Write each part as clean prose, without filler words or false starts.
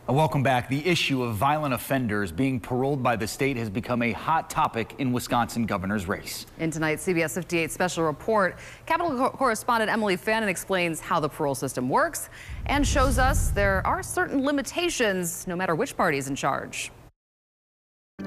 Welcome back. The issue of violent offenders being paroled by the state has become a hot topic in Wisconsin governor's race. In tonight's CBS 58 special report, Capitol correspondent Emily Fannin explains how the parole system works and shows us there are certain limitations no matter which party is in charge.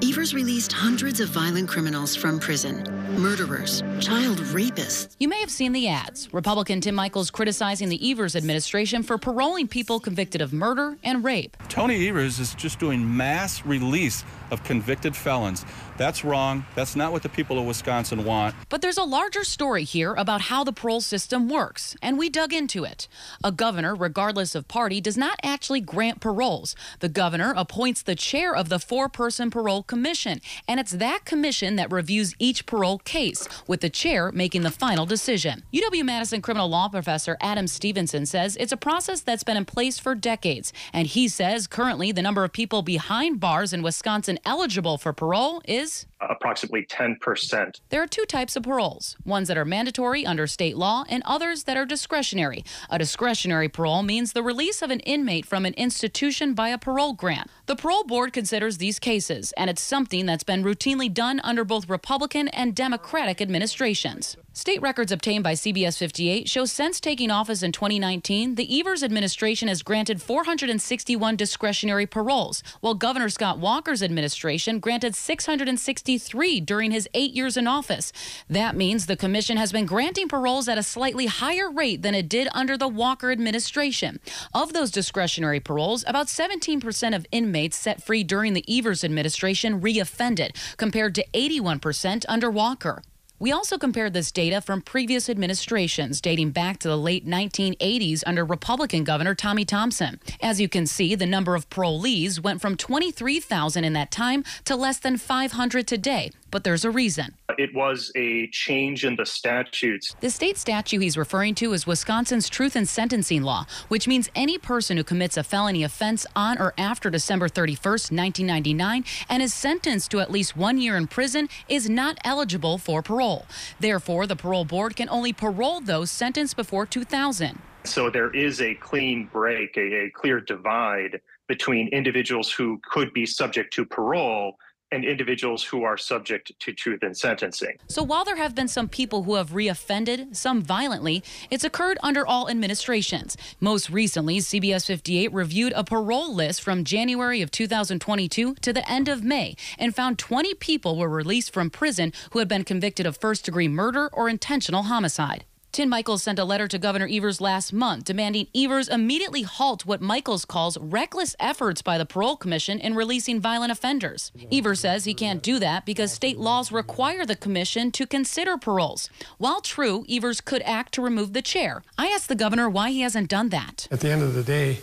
Evers released hundreds of violent criminals from prison. Murderers, child rapists. You may have seen the ads. Republican Tim Michels criticizing the Evers administration for paroling people convicted of murder and rape. Tony Evers is just doing mass release of convicted felons. That's wrong. That's not what the people of Wisconsin want. But there's a larger story here about how the parole system works, and we dug into it. A governor, regardless of party, does not actually grant paroles. The governor appoints the chair of the four-person parole commission, and it's that commission that reviews each parole case, with the chair making the final decision. UW-Madison criminal law professor Adam Stevenson says it's a process that's been in place for decades, and he says currently the number of people behind bars in Wisconsin eligible for parole is approximately 10%. There are two types of paroles, ones that are mandatory under state law and others that are discretionary. A discretionary parole means the release of an inmate from an institution by a parole grant. The parole board considers these cases, and it's something that's been routinely done under both Republican and Democratic administrations. State records obtained by CBS 58 show since taking office in 2019, the Evers administration has granted 461 discretionary paroles, while Governor Scott Walker's administration granted 663 during his 8 years in office. That means the commission has been granting paroles at a slightly higher rate than it did under the Walker administration. Of those discretionary paroles, about 17% of inmates set free during the Evers administration reoffended, compared to 81% under Walker. We also compared this data from previous administrations dating back to the late 1980s under Republican Governor Tommy Thompson. As you can see, the number of parolees went from 23,000 in that time to less than 500 today. But there's a reason. It was a change in the statutes. The state statute he's referring to is Wisconsin's Truth in Sentencing Law, which means any person who commits a felony offense on or after December 31st, 1999, and is sentenced to at least 1 year in prison is not eligible for parole. Therefore, the parole board can only parole those sentenced before 2000. So there is a clean break, a clear divide between individuals who could be subject to parole and individuals who are subject to truth in sentencing. So while there have been some people who have reoffended, some violently, it's occurred under all administrations. Most recently, CBS 58 reviewed a parole list from January of 2022 to the end of May and found 20 people were released from prison who had been convicted of first-degree murder or intentional homicide. Tim Michels sent a letter to Governor Evers last month demanding Evers immediately halt what Michels calls reckless efforts by the Parole Commission in releasing violent offenders. Evers says he can't do that because state laws require the commission to consider paroles. While true, Evers could act to remove the chair. I asked the governor why he hasn't done that. At the end of the day,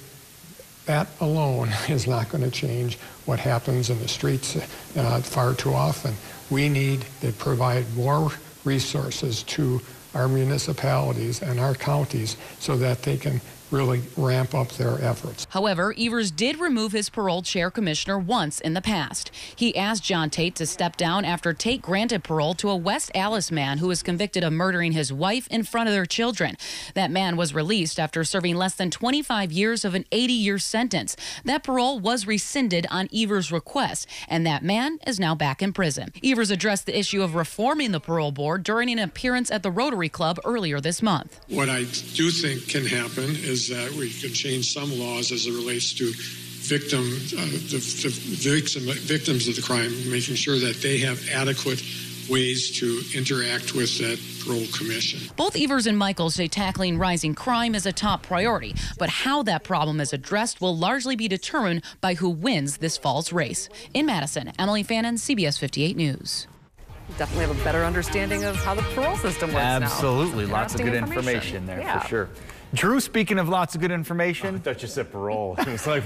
that alone is not going to change what happens in the streets far too often. We need to provide more resources to our municipalities and our counties so that they can really ramp up their efforts. However, Evers did remove his parole chair commissioner once in the past. He asked John Tate to step down after Tate granted parole to a West Allis man who was convicted of murdering his wife in front of their children. That man was released after serving less than 25 years of an 80-year sentence. That parole was rescinded on Evers' request, and that man is now back in prison. Evers addressed the issue of reforming the parole board during an appearance at the Rotary Club earlier this month. What I do think can happen is that we can change some laws as it relates to victims of the crime, making sure that they have adequate ways to interact with that parole commission. Both Evers and Michels say tackling rising crime is a top priority, but how that problem is addressed will largely be determined by who wins this fall's race. In Madison, Emily Fannin, CBS 58 News. Definitely have a better understanding of how the parole system works now. Absolutely. Lots of good information there, for sure. Drew, speaking of lots of good information. I thought you said parole. It was like,